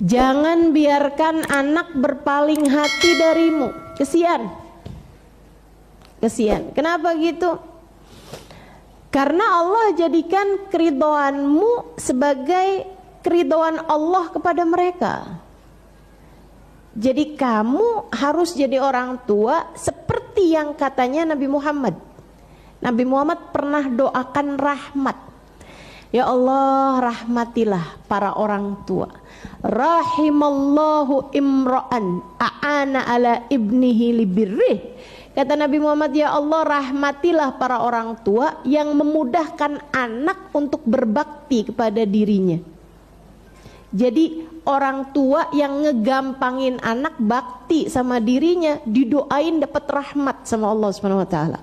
Jangan biarkan anak berpaling hati darimu. Kesian. Kesian. Kenapa gitu? Karena Allah jadikan keridhoanmu sebagai keridhaan Allah kepada mereka. Jadi kamu harus jadi orang tua seperti yang katanya Nabi Muhammad. Nabi Muhammad pernah doakan rahmat. Ya Allah, rahmatilah para orang tua. Rahimallahu imra'an a'ana ala ibnihi libirrih. Kata Nabi Muhammad, ya Allah, rahmatilah para orang tua yang memudahkan anak untuk berbakti kepada dirinya. Jadi orang tua yang ngegampangin anak bakti sama dirinya, didoain dapat rahmat sama Allah Subhanahu wa taala.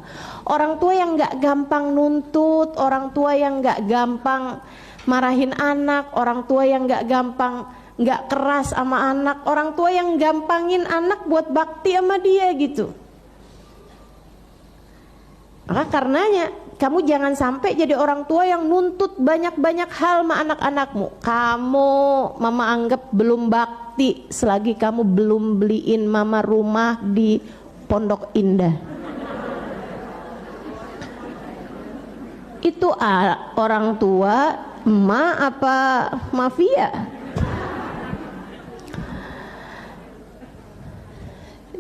Orang tua yang enggak gampang nuntut, orang tua yang enggak gampang marahin anak, orang tua yang enggak gampang, enggak keras sama anak, orang tua yang gampangin anak buat bakti sama dia gitu. Maka karenanya kamu jangan sampai jadi orang tua yang nuntut banyak-banyak hal sama anak-anakmu. Kamu, mama anggap belum bakti selagi kamu belum beliin mama rumah di Pondok Indah. Itu orang tua, emak apa mafia?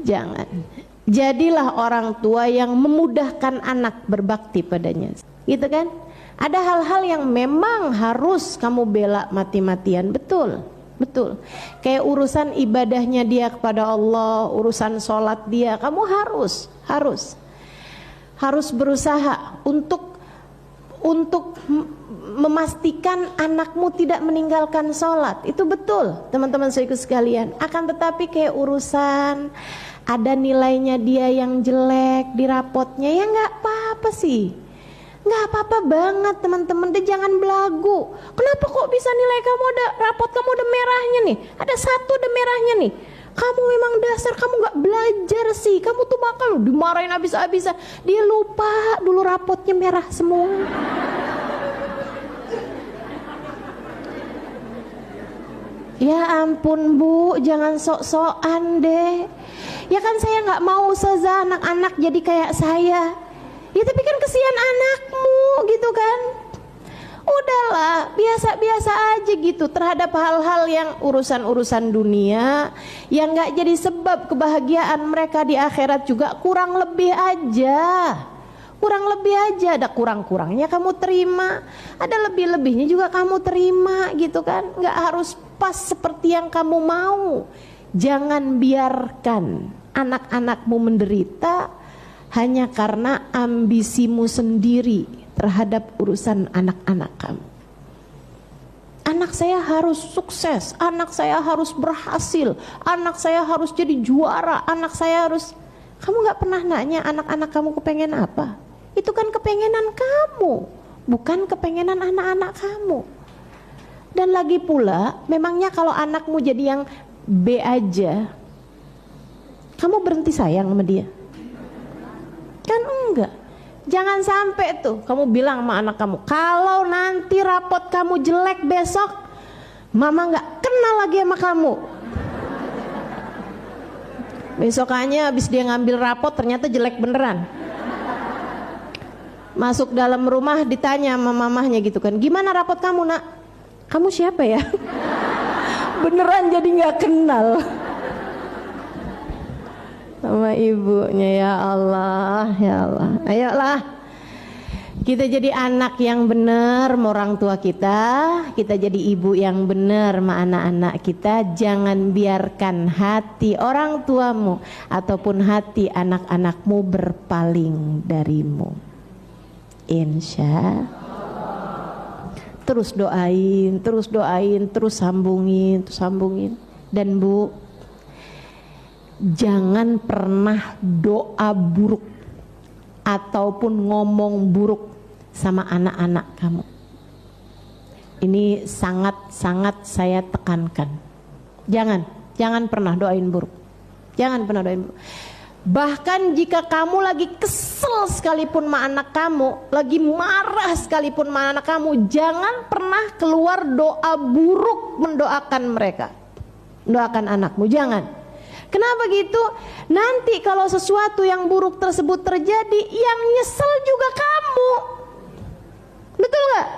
Jangan. Jadilah orang tua yang memudahkan anak berbakti padanya. Gitu kan? Ada hal-hal yang memang harus kamu bela mati-matian, betul. Betul. Kayak urusan ibadahnya dia kepada Allah, urusan sholat dia, kamu harus berusaha untuk memastikan anakmu tidak meninggalkan sholat. Itu betul, teman-teman saudaraku sekalian. Akan tetapi kayak urusan ada nilainya dia yang jelek di rapotnya, ya nggak apa-apa sih, nggak apa-apa banget teman-teman. Deh jangan belagu. Kenapa kok bisa nilai kamu ada, rapot kamu ada merahnya nih, ada satu ada merahnya nih. Kamu memang dasar kamu nggak belajar sih. Kamu tuh bakal dimarahin habis-habisan. Dia lupa dulu rapotnya merah semua. Ya ampun Bu, jangan sok-sokan deh. Ya kan saya nggak mau ustazah anak-anak jadi kayak saya. Ya tapi kan kesian anakmu gitu kan. Udahlah, biasa-biasa aja gitu terhadap hal-hal yang urusan-urusan dunia yang nggak jadi sebab kebahagiaan mereka di akhirat juga. Kurang lebih aja. Ada kurang-kurangnya kamu terima, ada lebih-lebihnya juga kamu terima gitu kan. Nggak harus pas seperti yang kamu mau. Jangan biarkan anak-anakmu menderita hanya karena ambisimu sendiri terhadap urusan anak-anak kamu. Anak saya harus sukses, anak saya harus berhasil, anak saya harus jadi juara, anak saya harus. Kamu gak pernah nanya anak-anak kamu kepengen apa? Itu kan kepengenan kamu, bukan kepengenan anak-anak kamu. Dan lagi pula, memangnya kalau anakmu jadi yang B aja, kamu berhenti sayang sama dia? Kan enggak. Jangan sampai tuh kamu bilang sama anak kamu, kalau nanti rapot kamu jelek besok, mama gak kenal lagi sama kamu. Besokannya habis dia ngambil rapot ternyata jelek beneran. Masuk dalam rumah ditanya sama mamahnya gitu kan, gimana rapot kamu nak? Kamu siapa ya? Beneran jadi nggak kenal sama ibunya. Ya Allah, ya Allah. Ayolah kita jadi anak yang benar sama orang tua kita jadi ibu yang benar sama anak-anak kita. Jangan biarkan hati orang tuamu ataupun hati anak-anakmu berpaling darimu. Insya terus doain, terus sambungin. Dan Bu, jangan pernah doa buruk ataupun ngomong buruk sama anak-anak kamu. Ini sangat-sangat saya tekankan. Jangan pernah doain buruk. Jangan pernah doain buruk. Bahkan jika kamu lagi kesel sekalipun sama anak kamu, lagi marah sekalipun sama anak kamu, jangan pernah keluar doa buruk mendoakan mereka. doakan anakmu, jangan. Kenapa gitu? Nanti kalau sesuatu yang buruk tersebut terjadi, yang nyesel juga kamu. Betul gak?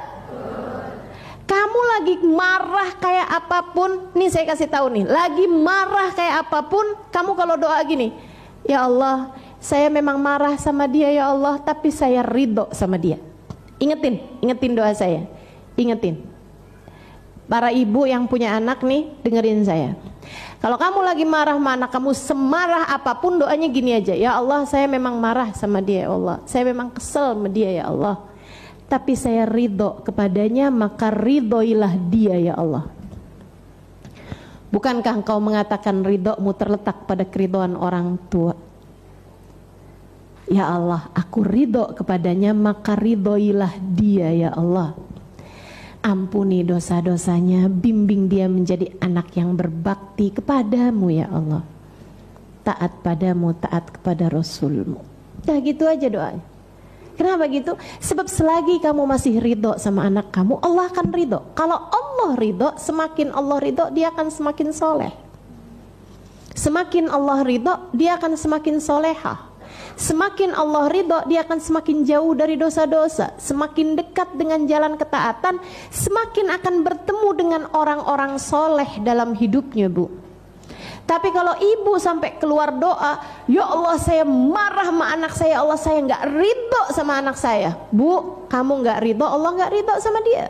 Kamu lagi marah kayak apapun, nih saya kasih tahu nih, lagi marah kayak apapun, kamu kalau doa gini, ya Allah, saya memang marah sama dia ya Allah, tapi saya ridho sama dia. Ingetin doa saya, ingetin. Para ibu yang punya anak nih, dengerin saya. Kalau kamu lagi marah sama anak kamu, semarah apapun, doanya gini aja, ya Allah, saya memang marah sama dia ya Allah, saya memang kesel sama dia ya Allah, tapi saya ridho kepadanya, maka ridhoilah dia ya Allah. Bukankah engkau mengatakan ridhomu terletak pada keridhaan orang tua? Ya Allah, aku ridho kepadanya, maka ridhoilah dia ya Allah. Ampuni dosa-dosanya, bimbing dia menjadi anak yang berbakti kepadamu ya Allah, taat padamu, taat kepada Rasulmu. Dah gitu aja doanya. Kenapa gitu? Sebab selagi kamu masih ridho sama anak kamu, Allah akan ridho. Kalau Allah ridho, semakin Allah ridho, dia akan semakin soleh. Semakin Allah ridho, dia akan semakin solehah. Semakin Allah ridho, dia akan semakin jauh dari dosa-dosa, semakin dekat dengan jalan ketaatan, semakin akan bertemu dengan orang-orang soleh dalam hidupnya, Bu. Tapi kalau ibu sampai keluar doa, ya Allah saya marah sama anak saya, Allah saya nggak ridho sama anak saya. Bu, kamu nggak ridho, Allah nggak ridho sama dia.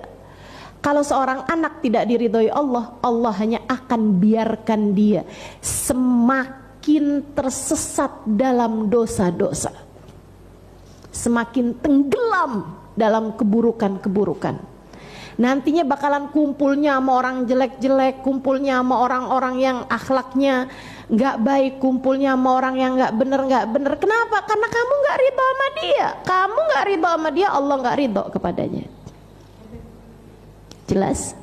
Kalau seorang anak tidak diridhoi Allah, Allah hanya akan biarkan dia semakin tersesat dalam dosa-dosa, semakin tenggelam dalam keburukan-keburukan. Nantinya bakalan kumpulnya sama orang jelek-jelek, kumpulnya sama orang-orang yang akhlaknya nggak baik, kumpulnya sama orang yang nggak bener. Kenapa? Karena kamu nggak ridho sama dia. Kamu nggak ridho sama dia, Allah nggak ridho kepadanya. Jelas?